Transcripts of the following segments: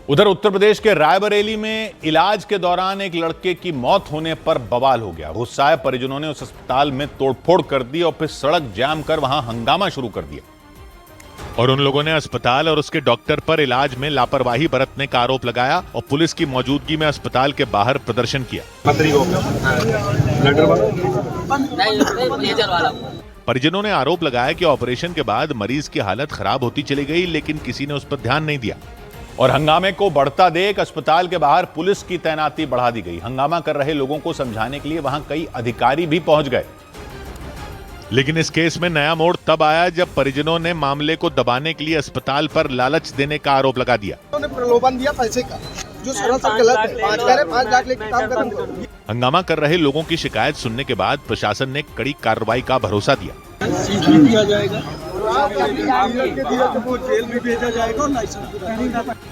उधर उत्तर प्रदेश के रायबरेली में इलाज के दौरान एक लड़के की मौत होने पर बवाल हो गया। गुस्साए परिजनों ने उस अस्पताल में तोड़फोड़ कर दी और फिर सड़क जाम कर वहां हंगामा शुरू कर दिया। और उन लोगों ने अस्पताल और उसके डॉक्टर पर इलाज में लापरवाही बरतने का आरोप लगाया और पुलिस की मौजूदगी में अस्पताल के बाहर प्रदर्शन किया। परिजनों ने आरोप लगाया कि ऑपरेशन के बाद मरीज की हालत खराब होती चली गई, लेकिन किसी ने उस पर ध्यान नहीं दिया और हंगामे को बढ़ता देख अस्पताल के बाहर पुलिस की तैनाती बढ़ा दी गई। हंगामा कर रहे लोगों को समझाने के लिए वहां कई अधिकारी भी पहुंच गए। लेकिन इस केस में नया मोड़ तब आया जब परिजनों ने मामले को दबाने के लिए अस्पताल पर लालच देने का आरोप लगा दिया। उन्होंने प्रलोभन दिया पैसे का, जो सरासर गलत है। 5 लाख लेके काम खत्म करो। हंगामा कर रहे लोगों की शिकायत सुनने के बाद प्रशासन ने कड़ी कार्रवाई का भरोसा दिया।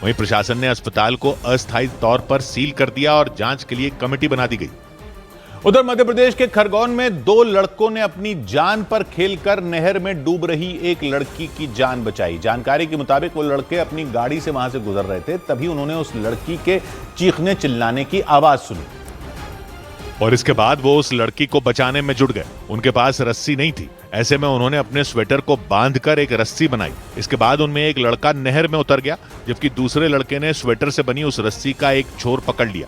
वहीं प्रशासन ने अस्पताल को अस्थायी तौर पर सील कर दिया और जांच के लिए कमेटी बना दी गई। उधर मध्य प्रदेश के खरगोन में 2 लड़कों ने अपनी जान पर खेलकर नहर में डूब रही एक लड़की की जान बचाई। जानकारी के मुताबिक वो लड़के अपनी गाड़ी से वहां से गुजर रहे थे, तभी उन्होंने उस लड़की के चीखने चिल्लाने की आवाज सुनी और इसके बाद वो उस लड़की को बचाने में जुट गए। उनके पास रस्सी नहीं थी, ऐसे में उन्होंने अपने स्वेटर को बांधकर एक रस्सी बनाई। इसके बाद उनमें एक लड़का नहर में उतर गया, जबकि दूसरे लड़के ने स्वेटर से बनी उस रस्सी का एक छोर पकड़ लिया।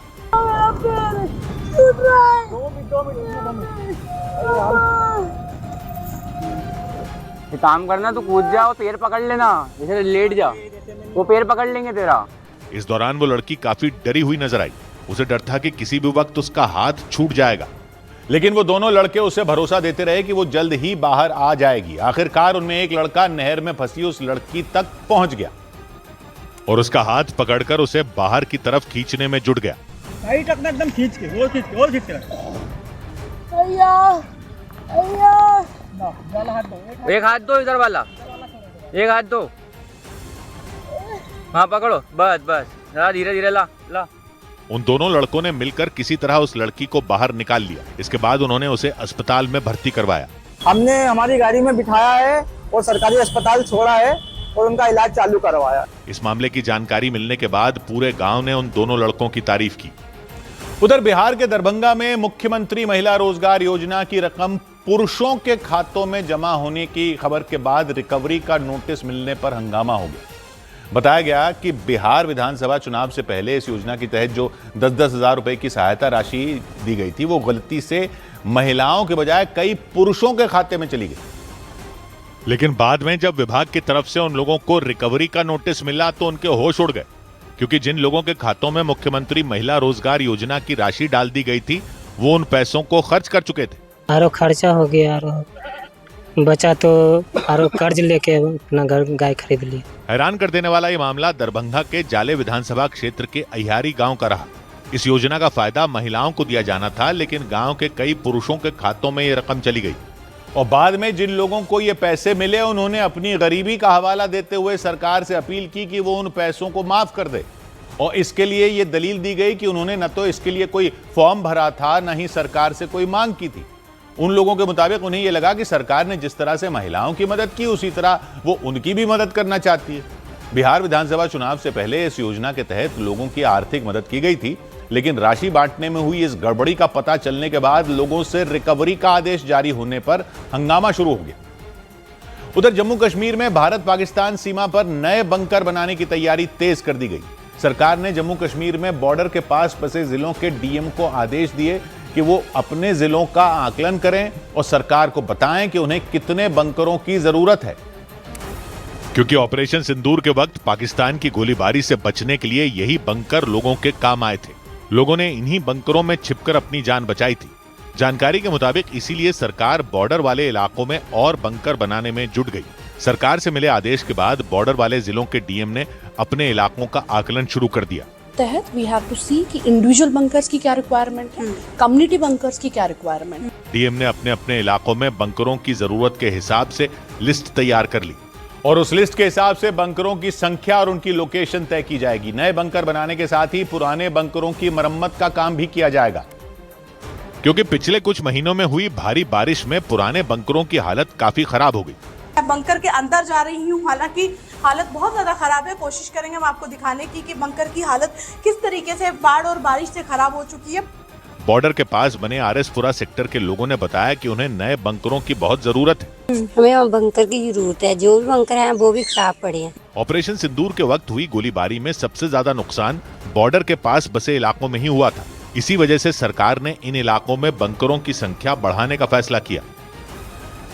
काम करना तो कूद जाओ, पैर पकड़ लेना, जैसे लेट जा, वो पैर पकड़ लेंगे तेरा। इस दौरान वो लड़की काफी डरी हुई नजर आई। उसे डर था कि किसी भी वक्त उसका हाथ छूट जाएगा, लेकिन वो दोनों लड़के उसे भरोसा देते रहे कि वो जल्द ही बाहर आ जाएगी। आखिरकार उनमें एक लड़का नहर में फंसी उस लड़की तक पहुंच गया और उसका हाथ पकड़कर उसे बाहर की तरफ खींचने में जुट गया। एकदम खींच के, और खींच के। एक हाथ दो, इधर वाला एक हाथ दो, हाँ पकड़ो, बस बस, जरा धीरे धीरे ला। उन दोनों लड़कों ने मिलकर किसी तरह उस लड़की को बाहर निकाल लिया। इसके बाद उन्होंने उसे अस्पताल में भर्ती करवाया। हमने हमारी गाड़ी में बिठाया है और सरकारी अस्पताल छोड़ा है और उनका इलाज चालू करवाया। इस मामले की जानकारी मिलने के बाद पूरे गांव ने उन दोनों लड़कों की तारीफ की। उधर बिहार के दरभंगा में मुख्यमंत्री महिला रोजगार योजना की रकम पुरुषों के खातों में जमा होने की खबर के बाद रिकवरी का नोटिस मिलने पर हंगामा हो गया। बताया गया कि बिहार विधानसभा चुनाव से पहले इस योजना के तहत जो 10-10 हजार रुपए की सहायता राशि दी गई थी, वो गलती से महिलाओं के बजाय कई पुरुषों के खाते में चली गई। लेकिन बाद में जब विभाग की तरफ से उन लोगों को रिकवरी का नोटिस मिला तो उनके होश उड़ गए, क्योंकि जिन लोगों के खातों में मुख्यमंत्री महिला रोजगार योजना की राशि डाल दी गई थी, वो उन पैसों को खर्च कर चुके थे। आरो खर्चा हो गया, बचा तो आरो कर्ज लेके अपना घर गाय खरीद ली। हैरान कर देने वाला ये मामला दरभंगा के जाले विधानसभा क्षेत्र के अहियारी गांव का रहा। इस योजना का फायदा महिलाओं को दिया जाना था, लेकिन गांव के कई पुरुषों के खातों में ये रकम चली गई और बाद में जिन लोगों को ये पैसे मिले, उन्होंने अपनी गरीबी का हवाला देते हुए सरकार से अपील की कि वो उन पैसों को माफ कर दे और इसके लिए ये दलील दी गई कि उन्होंने न तो इसके लिए कोई फॉर्म भरा था, न ही सरकार से कोई मांग की थी। उन लोगों के मुताबिक उन्हें यह लगा कि सरकार ने जिस तरह से महिलाओं की मदद की, उसी तरह वो उनकी भी मदद करना चाहती है। बिहार विधानसभा चुनाव से पहले इस योजना के तहत लोगों की आर्थिक मदद की गई थी, लेकिन राशि बांटने में हुई इस गड़बड़ी का पता चलने के बाद लोगों से रिकवरी का आदेश जारी होने पर हंगामा शुरू हो गया। उधर जम्मू कश्मीर में भारत पाकिस्तान सीमा पर नए बंकर बनाने की तैयारी तेज कर दी गई। सरकार ने जम्मू कश्मीर में बॉर्डर के पास फंसे जिलों के डीएम को आदेश दिए कि वो अपने जिलों का आकलन करें और सरकार को बताएं कि उन्हें कितने बंकरों की जरूरत है, क्योंकि ऑपरेशन सिंदूर के वक्त पाकिस्तान की गोलीबारी से बचने के लिए यही बंकर लोगों के काम आए थे। लोगों ने इन्हीं बंकरों में छिपकर अपनी जान बचाई थी। जानकारी के मुताबिक इसीलिए सरकार बॉर्डर वाले इलाकों में और बंकर बनाने में जुट गई। सरकार से मिले आदेश के बाद बॉर्डर वाले जिलों के डीएम ने अपने इलाकों का आकलन शुरू कर दिया। तहत वी हैव टू सी कि इंडिविजुअल बंकर्स की क्या रिक्वायरमेंट है, कम्युनिटी बंकर्स की क्या रिक्वायरमेंट है। डीएम ने अपने अपने इलाकों में बंकरों की जरूरत के हिसाब से लिस्ट तैयार कर ली और उस लिस्ट के हिसाब से बंकरों की संख्या और उनकी लोकेशन तय की जाएगी। नए बंकर बनाने के साथ ही पुराने बंकरों की मरम्मत का काम भी किया जाएगा, क्योंकि पिछले कुछ महीनों में हुई भारी बारिश में पुराने बंकरों की हालत काफी खराब हो गई। बंकर के अंदर जा रही हूँ, हालांकि हालत बहुत ज़्यादा ख़राब है। कोशिश करेंगे हम आपको दिखाने की कि बंकर की हालत किस तरीके से बाढ़ और बारिश से ख़राब हो चुकी है। बॉर्डर के पास बने आरएसपुरा सेक्टर के लोगों ने बताया कि उन्हें नए बंकरों की बहुत जरूरत है। हमें वहाँ बंकर की जरूरत है, जो भी बंकर हैं वो भी खराब पड़े हैं। ऑपरेशन सिंदूर के वक्त हुई गोलीबारी में सबसे ज्यादा नुकसान बॉर्डर के पास बसे इलाकों में ही हुआ था। इसी वजह से सरकार ने इन इलाकों में बंकरों की संख्या बढ़ाने का फैसला किया।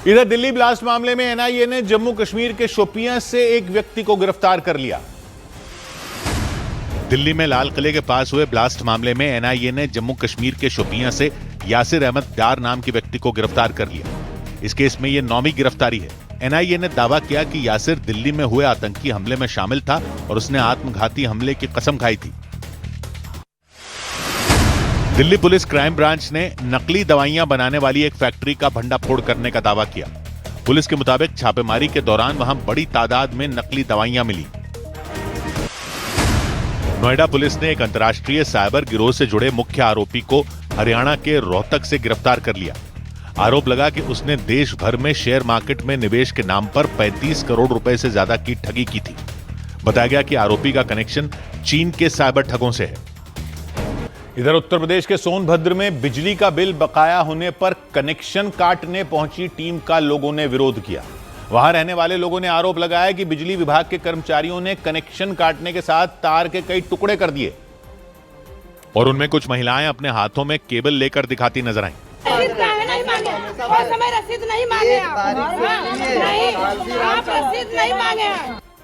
इधर दिल्ली ब्लास्ट मामले में एनआईए ने जम्मू कश्मीर के शोपियां से एक व्यक्ति को गिरफ्तार कर लिया। दिल्ली में लाल किले के पास हुए ब्लास्ट मामले में एनआईए ने जम्मू कश्मीर के शोपियां से यासिर अहमद डार नाम के व्यक्ति को गिरफ्तार कर लिया। इस केस में यह 9वीं गिरफ्तारी है। एनआईए ने दावा किया कि यासिर दिल्ली में हुए आतंकी हमले में शामिल था और उसने आत्मघाती हमले की कसम खाई थी। दिल्ली पुलिस क्राइम ब्रांच ने नकली दवाइयां बनाने वाली एक फैक्ट्री का भंडाफोड़ करने का दावा किया। पुलिस के मुताबिक छापेमारी के दौरान वहां बड़ी तादाद में नकली दवाइयां मिली। नोएडा पुलिस ने एक अंतर्राष्ट्रीय साइबर गिरोह से जुड़े मुख्य आरोपी को हरियाणा के रोहतक से गिरफ्तार कर लिया। आरोप लगा कि उसने देश भर में शेयर मार्केट में निवेश के नाम पर 35 करोड़ रुपए से ज्यादा की ठगी की थी। बताया गया कि आरोपी का कनेक्शन चीन के साइबर ठगों से है। इधर उत्तर प्रदेश के सोनभद्र में बिजली का बिल बकाया होने पर कनेक्शन काटने पहुंची टीम का लोगों ने विरोध किया। वहां रहने वाले लोगों ने आरोप लगाया कि बिजली विभाग के कर्मचारियों ने कनेक्शन काटने के साथ तार के कई टुकड़े कर दिए और उनमें कुछ महिलाएं अपने हाथों में केबल लेकर दिखाती नजर आईं।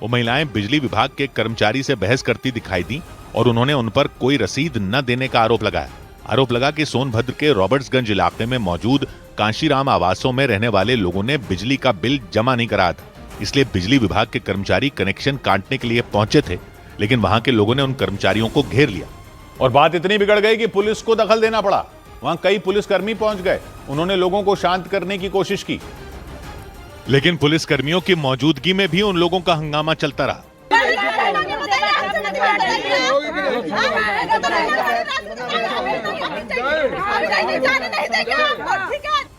वो महिलाएं बिजली विभाग के कर्मचारी से बहस करती दिखाई दी और उन्होंने उन पर कोई रसीद न देने का आरोप लगाया। आरोप लगा कि सोनभद्र के रॉबर्ट्सगंज इलाके में मौजूद कांशीराम आवासों में रहने वाले लोगों ने बिजली का बिल जमा नहीं कराया था, इसलिए बिजली विभाग के कर्मचारी कनेक्शन काटने के लिए पहुंचे थे, लेकिन वहां के लोगों ने उन कर्मचारियों को घेर लिया और बात इतनी बिगड़ गई कि पुलिस को दखल देना पड़ा। वहां कई पुलिसकर्मी पहुंच गए, उन्होंने लोगों को शांत करने की कोशिश की, लेकिन पुलिसकर्मियों की मौजूदगी में भी उन लोगों का हंगामा चलता रहा।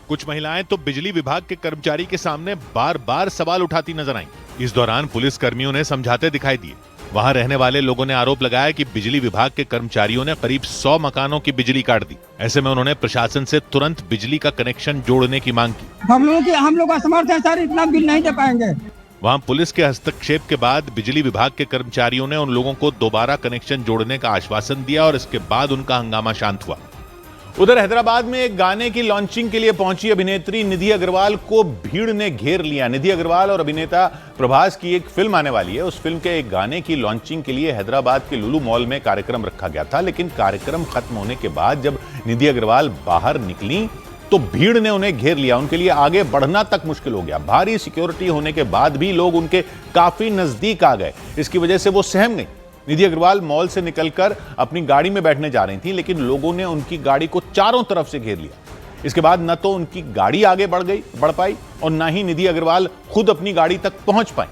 कुछ महिलाएं तो बिजली विभाग के कर्मचारी के सामने बार बार सवाल उठाती नजर आईं। इस दौरान पुलिस कर्मियों ने समझाते दिखाई दिए। वहां रहने वाले लोगों ने आरोप लगाया कि बिजली विभाग के कर्मचारियों ने करीब 100 मकानों की बिजली काट दी। ऐसे में उन्होंने प्रशासन से तुरंत बिजली का कनेक्शन जोड़ने की मांग की। हम लोग असमर्थ है सर, इतना बिल नहीं दे पाएंगे। वहां पुलिस के हस्तक्षेप के बाद बिजली विभाग के कर्मचारियों ने उन लोगों को दोबारा कनेक्शन जोड़ने का आश्वासन दिया और इसके बाद उनका हंगामा शांत हुआ। उधर हैदराबाद में एक गाने की लॉन्चिंग के लिए पहुंची अभिनेत्री निधि अग्रवाल को भीड़ ने घेर लिया। निधि अग्रवाल और अभिनेता प्रभास की एक फिल्म आने वाली है। उस फिल्म के एक गाने की लॉन्चिंग के लिए हैदराबाद के लुलु मॉल में कार्यक्रम रखा गया था, लेकिन कार्यक्रम खत्म होने के बाद जब निधि अग्रवाल बाहर निकली तो भीड़ ने उन्हें घेर लिया। उनके लिए आगे बढ़ना तक मुश्किल हो गया। भारी सिक्योरिटी होने के बाद भी लोग उनके काफी नजदीक आ गए। इसकी वजह से वो सहम गई। निधि अग्रवाल मॉल से निकलकर अपनी गाड़ी में बैठने जा रही थी, लेकिन लोगों ने उनकी गाड़ी को चारों तरफ से घेर लिया। इसके बाद न तो उनकी गाड़ी आगे बढ़ पाई और न ही निधि अग्रवाल खुद अपनी गाड़ी तक पहुंच पाई।